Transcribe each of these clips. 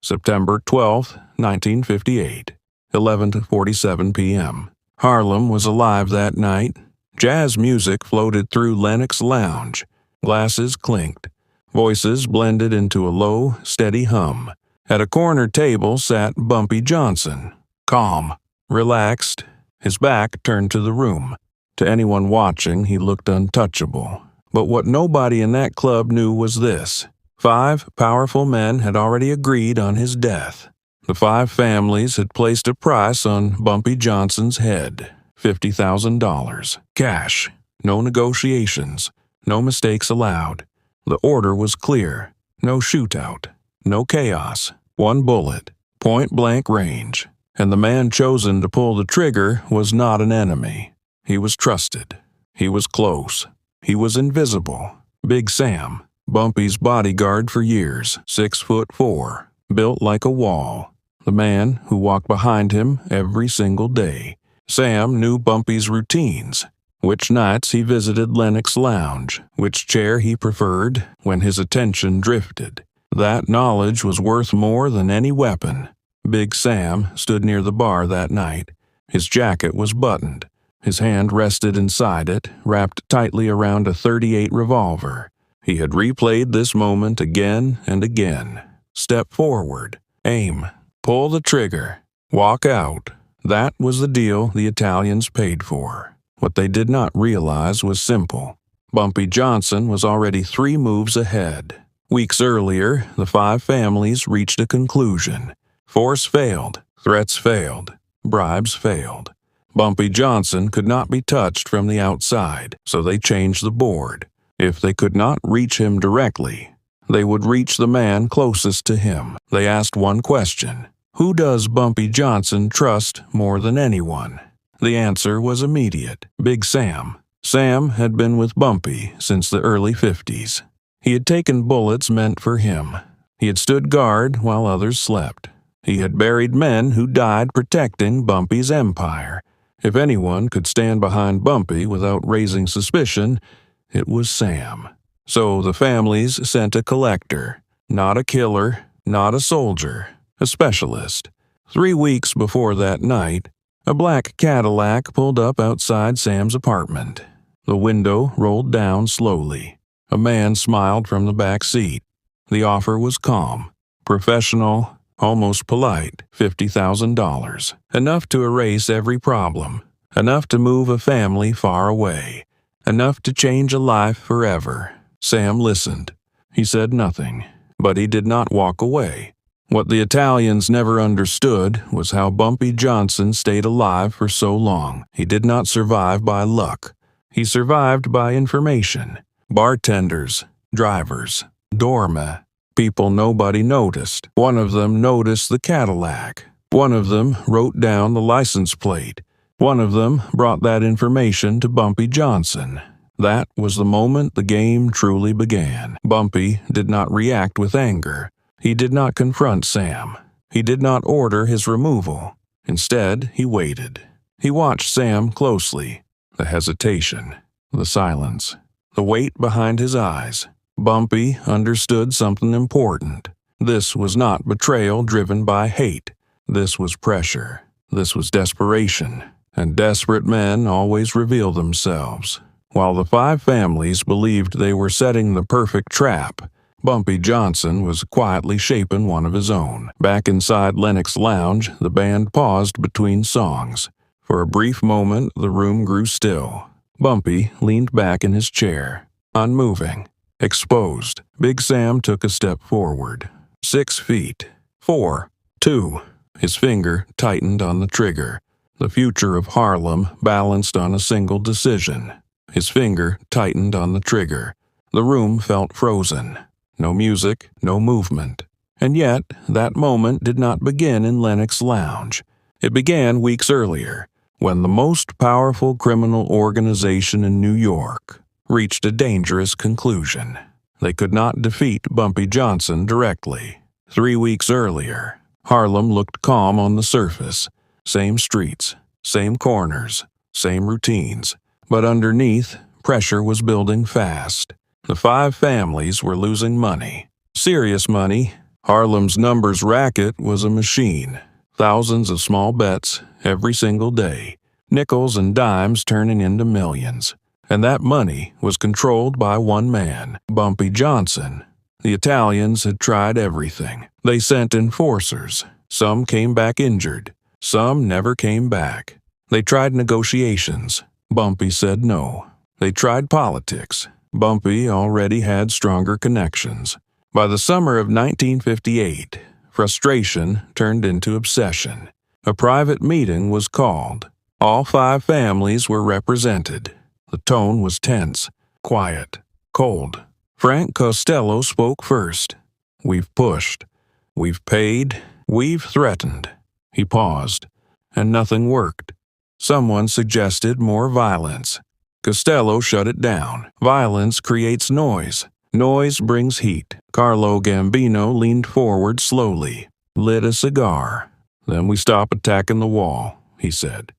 September 12, 1958, 11:47 p.m. Harlem was alive that night. Jazz music floated through Lennox Lounge. Glasses clinked. Voices blended into a low, steady hum. At a corner table sat Bumpy Johnson, calm, relaxed, his back turned to the room. To anyone watching, he looked untouchable. But what nobody in that club knew was this: 5 powerful men had already agreed on his death. The 5 families had placed a price on Bumpy Johnson's head, $50,000, cash, no negotiations, no mistakes allowed. The order was clear: no shootout, no chaos, 1 bullet, point-blank range. And the man chosen to pull the trigger was not an enemy. He was trusted. He was close. He was invisible. Big Sam, Bumpy's bodyguard for years, 6'4", built like a wall. The man who walked behind him every single day. Sam knew Bumpy's routines, which nights he visited Lennox Lounge, which chair he preferred when his attention drifted. That knowledge was worth more than any weapon. Big Sam stood near the bar that night. His jacket was buttoned. His hand rested inside it, wrapped tightly around a .38 revolver. He had replayed this moment again and again. Step forward, aim, pull the trigger, walk out. That was the deal the Italians paid for. What they did not realize was simple. Bumpy Johnson was already 3 moves ahead. Weeks earlier, the 5 families reached a conclusion. Force failed, threats failed, bribes failed. Bumpy Johnson could not be touched from the outside, so they changed the board. If they could not reach him directly, they would reach the man closest to him. They asked one question: who does Bumpy Johnson trust more than anyone? The answer was immediate: Big Sam. Sam had been with Bumpy since the early 50s. He had taken bullets meant for him. He had stood guard while others slept. He had buried men who died protecting Bumpy's empire. If anyone could stand behind Bumpy without raising suspicion, it was Sam. So the families sent a collector, not a killer, not a soldier, a specialist. 3 weeks before that night, a black Cadillac pulled up outside Sam's apartment. The window rolled down slowly. A man smiled from the back seat. The offer was calm, professional, almost polite: $50,000. Enough to erase every problem. Enough to move a family far away. Enough to change a life forever. Sam listened. He said nothing, but he did not walk away. What the Italians never understood was how Bumpy Johnson stayed alive for so long. He did not survive by luck. He survived by information. Bartenders, drivers, doormen, people nobody noticed. One of them noticed the Cadillac. One of them wrote down the license plate. One of them brought that information to Bumpy Johnson. That was the moment the game truly began. Bumpy did not react with anger. He did not confront Sam. He did not order his removal. Instead, he waited. He watched Sam closely. The hesitation, the silence, the weight behind his eyes. Bumpy understood something important. This was not betrayal driven by hate. This was pressure. This was desperation. And desperate men always reveal themselves. While the 5 families believed they were setting the perfect trap, Bumpy Johnson was quietly shaping one of his own. Back inside Lennox Lounge, the band paused between songs. For a brief moment, the room grew still. Bumpy leaned back in his chair, unmoving, exposed. Big Sam took a step forward. 6 feet. 4. 2. His finger tightened on the trigger. The future of Harlem balanced on a single decision. His finger tightened on the trigger. The room felt frozen. No music, no movement. And yet, that moment did not begin in Lennox Lounge. It began weeks earlier, when the most powerful criminal organization in New York reached a dangerous conclusion. They could not defeat Bumpy Johnson directly. 3 weeks earlier, Harlem looked calm on the surface. Same streets, same corners, same routines. But underneath, pressure was building fast. The 5 families were losing money. Serious money, Harlem's numbers racket was a machine. Thousands of small bets every single day. Nickels and dimes turning into millions. And that money was controlled by one man, Bumpy Johnson. The Italians had tried everything. They sent enforcers. Some came back injured. Some never came back. They tried negotiations. Bumpy said no. They tried politics. Bumpy already had stronger connections. By the summer of 1958, frustration turned into obsession. A private meeting was called. All 5 families were represented. The tone was tense, quiet, cold. Frank Costello spoke first. "We've pushed. We've paid. We've threatened." He paused, and nothing worked. Someone suggested more violence. Costello shut it down. Violence creates noise. Noise brings heat. Carlo Gambino leaned forward slowly, lit a cigar. "Then we stop attacking the wall," he said.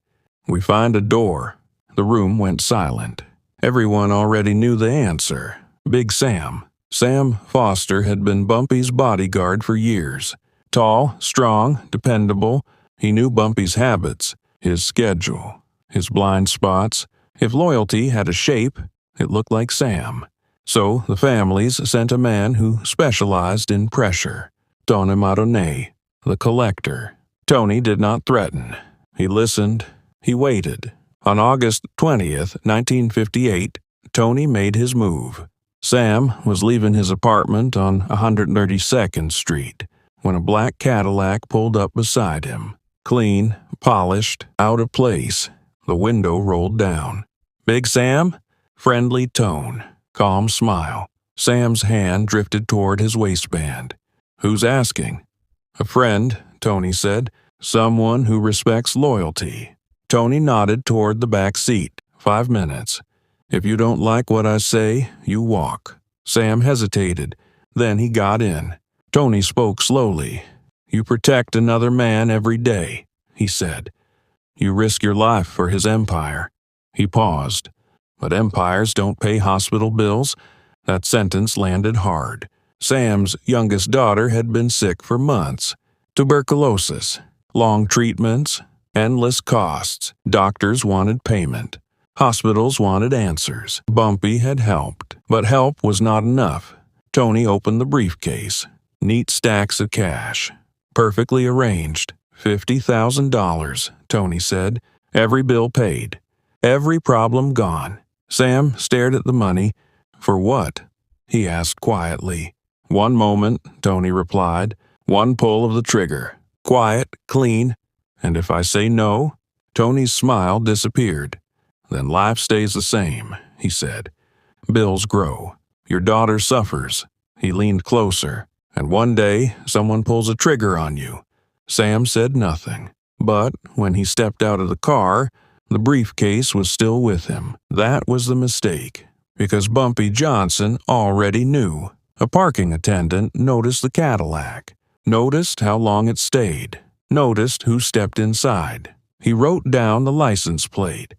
"We find a door." The room went silent. Everyone already knew the answer. Big Sam. Sam Foster had been Bumpy's bodyguard for years. Tall, strong, dependable, he knew Bumpy's habits, his schedule, his blind spots. If loyalty had a shape, it looked like Sam. So the families sent a man who specialized in pressure. Tony Maroney, the collector. Tony did not threaten. He listened. He waited. On August 20th, 1958, Tony made his move. Sam was leaving his apartment on 132nd Street when a black Cadillac pulled up beside him. Clean, polished, out of place. The window rolled down. "Big Sam?" Friendly tone. Calm smile. Sam's hand drifted toward his waistband. "Who's asking?" "A friend," Tony said. "Someone who respects loyalty." Tony nodded toward the back seat. 5 minutes. "If you don't like what I say, you walk." Sam hesitated. Then he got in. Tony spoke slowly. "You protect another man every day," he said. "You risk your life for his empire." He paused. "But empires don't pay hospital bills." That sentence landed hard. Sam's youngest daughter had been sick for months. Tuberculosis, long treatments, endless costs. Doctors wanted payment. Hospitals wanted answers. Bumpy had helped, but help was not enough. Tony opened the briefcase. Neat stacks of cash. Perfectly arranged. $50,000, Tony said. Every bill paid. Every problem gone. Sam stared at the money. "For what?" he asked quietly. "One moment," Tony replied. "One pull of the trigger. Quiet, clean. And if I say no?" Tony's smile disappeared. "Then life stays the same," he said. "Bills grow. Your daughter suffers." He leaned closer. "And one day, someone pulls a trigger on you." Sam said nothing. But when he stepped out of the car, the briefcase was still with him. That was the mistake, because Bumpy Johnson already knew. A parking attendant noticed the Cadillac, noticed how long it stayed, noticed who stepped inside. He wrote down the license plate.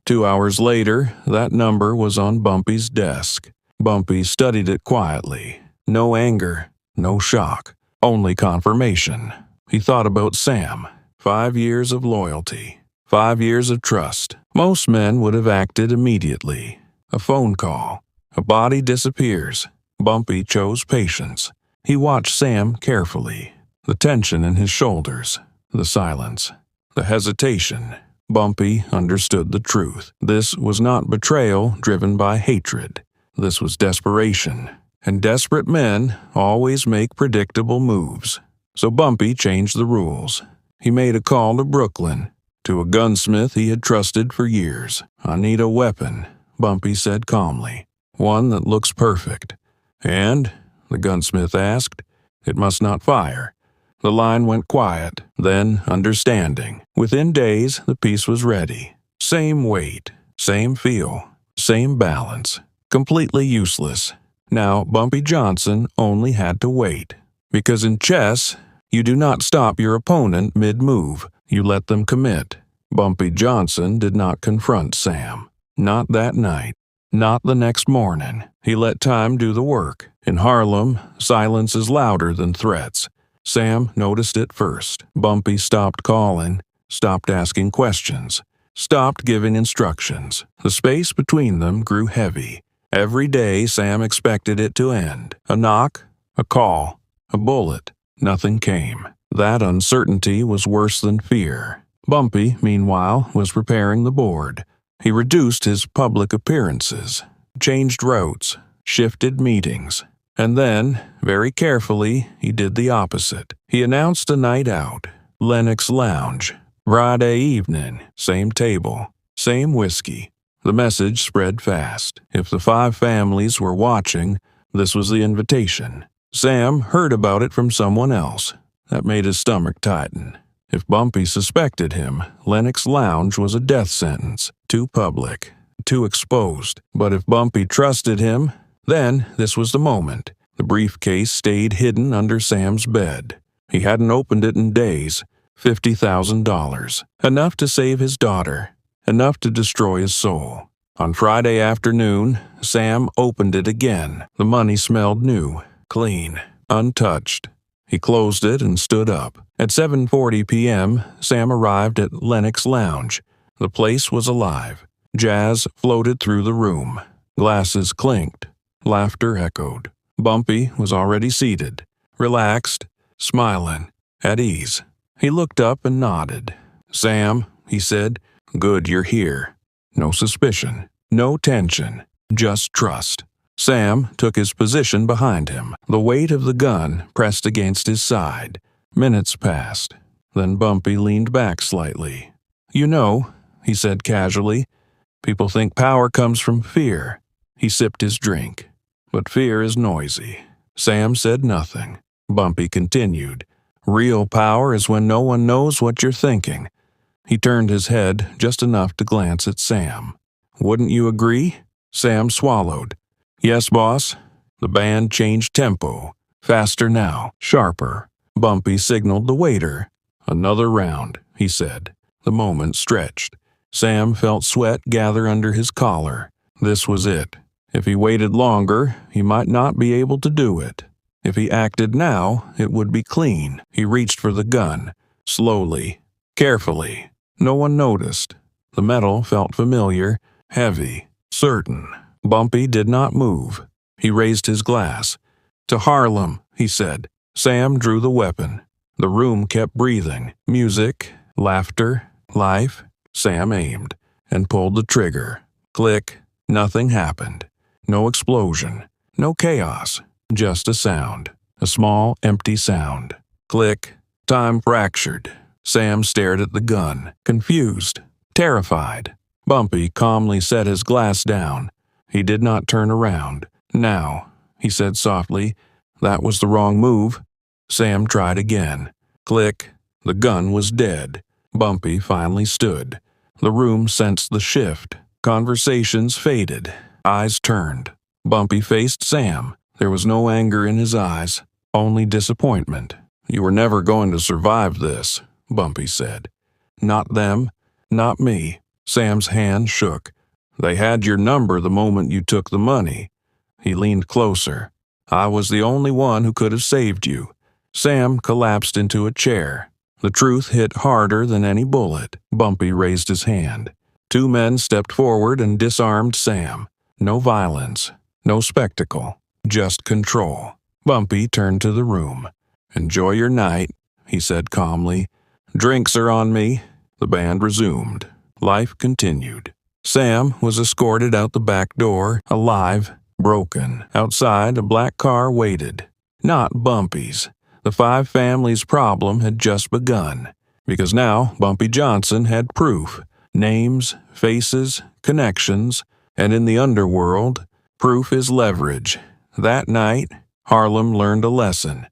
2 hours later, that number was on Bumpy's desk. Bumpy studied it quietly. No anger, no shock, only confirmation. He thought about Sam. 5 years of loyalty. 5 years of trust. Most men would have acted immediately. A phone call. A body disappears. Bumpy chose patience. He watched Sam carefully. The tension in his shoulders. The silence. The hesitation. Bumpy understood the truth. This was not betrayal driven by hatred. This was desperation. And desperate men always make predictable moves. So Bumpy changed the rules. He made a call to Brooklyn, to a gunsmith he had trusted for years. "I need a weapon," Bumpy said calmly. "One that looks perfect." "And?" the gunsmith asked. "It must not fire." The line went quiet, then understanding. Within days, the piece was ready. Same weight, same feel, same balance. Completely useless. Now Bumpy Johnson only had to wait. Because in chess, you do not stop your opponent mid-move. You let them commit. Bumpy Johnson did not confront Sam. Not that night. Not the next morning. He let time do the work. In Harlem, silence is louder than threats. Sam noticed it first. Bumpy stopped calling, stopped asking questions, stopped giving instructions. The space between them grew heavy. Every day Sam expected it to end. A knock, a call, a bullet. Nothing came. That uncertainty was worse than fear. Bumpy, meanwhile, was preparing the board. He reduced his public appearances, changed routes, shifted meetings. And then, very carefully, he did the opposite. He announced a night out. Lennox Lounge. Friday evening. Same table. Same whiskey. The message spread fast. If the 5 families were watching, this was the invitation. Sam heard about it from someone else. That made his stomach tighten. If Bumpy suspected him, Lennox Lounge was a death sentence. Too public. Too exposed. But if Bumpy trusted him, then this was the moment. The briefcase stayed hidden under Sam's bed. He hadn't opened it in days. $50,000. Enough to save his daughter. Enough to destroy his soul. On Friday afternoon, Sam opened it again. The money smelled new, clean, untouched. He closed it and stood up. At 7:40 p.m., Sam arrived at Lennox Lounge. The place was alive. Jazz floated through the room. Glasses clinked. Laughter echoed. Bumpy was already seated, relaxed, smiling, at ease. He looked up and nodded. "Sam," he said, "good you're here. No suspicion, no tension, just trust." Sam took his position behind him, the weight of the gun pressed against his side. Minutes passed. Then Bumpy leaned back slightly. "You know," he said casually, "people think power comes from fear." He sipped his drink. "But fear is noisy." Sam said nothing. Bumpy continued. "Real power is when no one knows what you're thinking." He turned his head just enough to glance at Sam. "Wouldn't you agree?" Sam swallowed. "Yes, boss." The band changed tempo. Faster now, sharper. Bumpy signaled the waiter. "Another round," he said. The moment stretched. Sam felt sweat gather under his collar. This was it. If he waited longer, he might not be able to do it. If he acted now, it would be clean. He reached for the gun. Slowly, carefully. No one noticed. The metal felt familiar, heavy, certain. Bumpy did not move. He raised his glass. "To Harlem," he said. Sam drew the weapon. The room kept breathing. Music, laughter, life. Sam aimed and pulled the trigger. Click. Nothing happened. No explosion. No chaos. Just a sound. A small, empty sound. Click. Time fractured. Sam stared at the gun, confused, terrified. Bumpy calmly set his glass down. He did not turn around. "Now," he said softly, "that was the wrong move." Sam tried again. Click. The gun was dead. Bumpy finally stood. The room sensed the shift. Conversations faded. Eyes turned. Bumpy faced Sam. There was no anger in his eyes, only disappointment. "You were never going to survive this," Bumpy said. "Not them, not me." Sam's hand shook. "They had your number the moment you took the money." He leaned closer. "I was the only one who could have saved you." Sam collapsed into a chair. The truth hit harder than any bullet. Bumpy raised his hand. 2 men stepped forward and disarmed Sam. No violence, no spectacle, just control. Bumpy turned to the room. "Enjoy your night," he said calmly. "Drinks are on me." The band resumed. Life continued. Sam was escorted out the back door, alive, broken. Outside, a black car waited. Not Bumpy's. The 5 families' problem had just begun, because now Bumpy Johnson had proof. Names, faces, connections, and in the underworld, proof is leverage. That night, Harlem learned a lesson.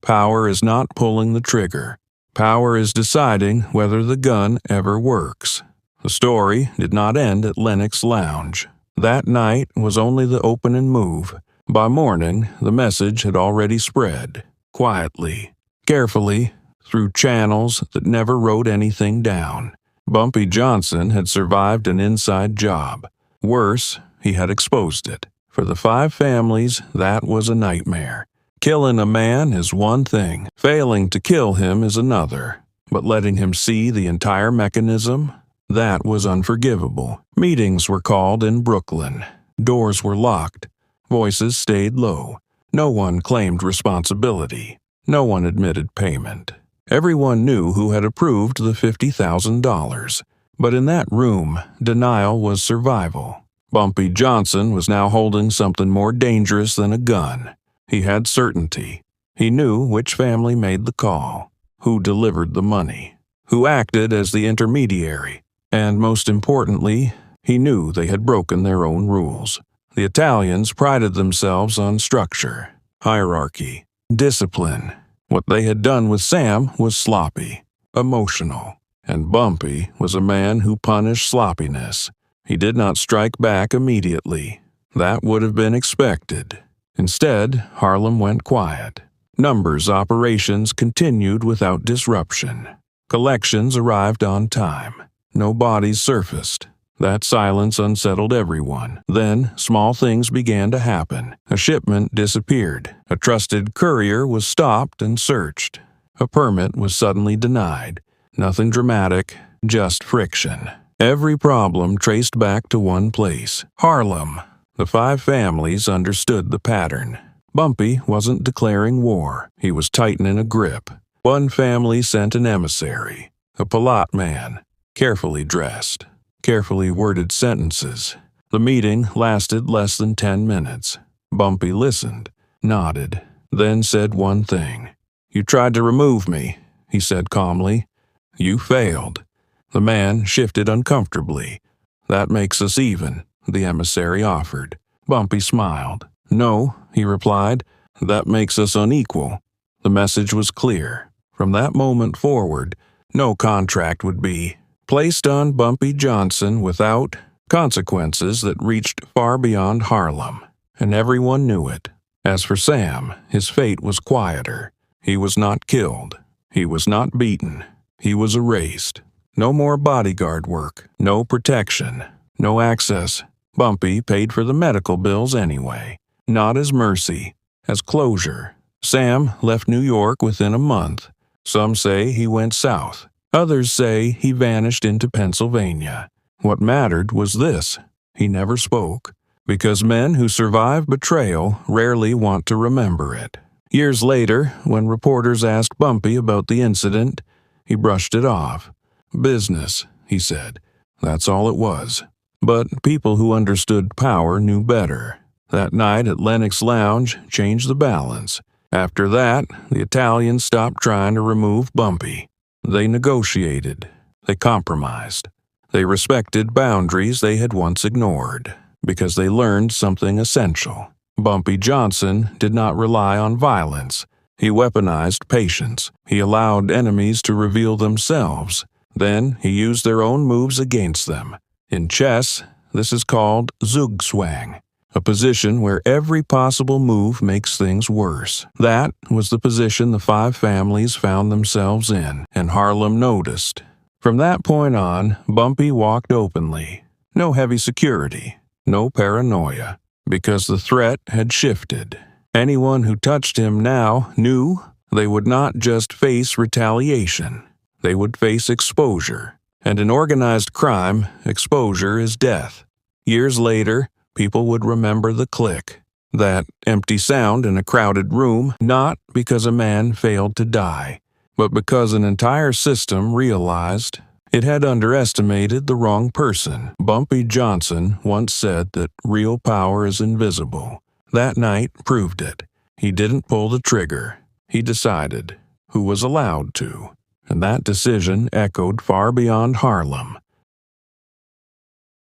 Power is not pulling the trigger. Power is deciding whether the gun ever works. The story did not end at Lennox Lounge. That night was only the opening move. By morning, the message had already spread. Quietly, carefully, through channels that never wrote anything down. Bumpy Johnson had survived an inside job. Worse, he had exposed it. For the 5 families, that was a nightmare. Killing a man is one thing, failing to kill him is another. But letting him see the entire mechanism? That was unforgivable. Meetings were called in Brooklyn. Doors were locked. Voices stayed low. No one claimed responsibility. No one admitted payment. Everyone knew who had approved the $50,000. But in that room, denial was survival. Bumpy Johnson was now holding something more dangerous than a gun. He had certainty. He knew which family made the call, who delivered the money, who acted as the intermediary, and most importantly, he knew they had broken their own rules. The Italians prided themselves on structure, hierarchy, discipline. What they had done with Sam was sloppy, emotional, and Bumpy was a man who punished sloppiness. He did not strike back immediately. That would have been expected. Instead, Harlem went quiet. Numbers operations continued without disruption. Collections arrived on time. No bodies surfaced. That silence unsettled everyone. Then, small things began to happen. A shipment disappeared. A trusted courier was stopped and searched. A permit was suddenly denied. Nothing dramatic, just friction. Every problem traced back to one place, Harlem. The 5 families understood the pattern. Bumpy wasn't declaring war. He was tightening a grip. One family sent an emissary, a polite man, carefully dressed, carefully worded sentences. The meeting lasted less than 10 minutes. Bumpy listened, nodded, then said one thing. "You tried to remove me," he said calmly. "You failed." The man shifted uncomfortably. "That makes us even," the emissary offered. Bumpy smiled. "No," he replied, "that makes us unequal." The message was clear. From that moment forward, no contract would be placed on Bumpy Johnson without consequences that reached far beyond Harlem, and everyone knew it. As for Sam, his fate was quieter. He was not killed. He was not beaten. He was erased. No more bodyguard work, no protection, no access. Bumpy paid for the medical bills anyway. Not as mercy, as closure. Sam left New York within a month. Some say he went south. Others say he vanished into Pennsylvania. What mattered was this: he never spoke, because men who survive betrayal rarely want to remember it. Years later, when reporters asked Bumpy about the incident, he brushed it off. "Business," he said. "That's all it was." But people who understood power knew better. That night at Lennox Lounge changed the balance. After that, the Italians stopped trying to remove Bumpy. They negotiated. They compromised. They respected boundaries they had once ignored, because they learned something essential. Bumpy Johnson did not rely on violence. He weaponized patience. He allowed enemies to reveal themselves. Then he used their own moves against them. In chess, this is called Zugzwang, a position where every possible move makes things worse. That was the position the 5 families found themselves in, and Harlem noticed. From that point on, Bumpy walked openly. No heavy security, no paranoia, because the threat had shifted. Anyone who touched him now knew they would not just face retaliation. They would face exposure. And in organized crime, exposure is death. Years later, people would remember the click, that empty sound in a crowded room, not because a man failed to die, but because an entire system realized it had underestimated the wrong person. Bumpy Johnson once said that real power is invisible. That night proved it. He didn't pull the trigger. He decided who was allowed to. And that decision echoed far beyond Harlem.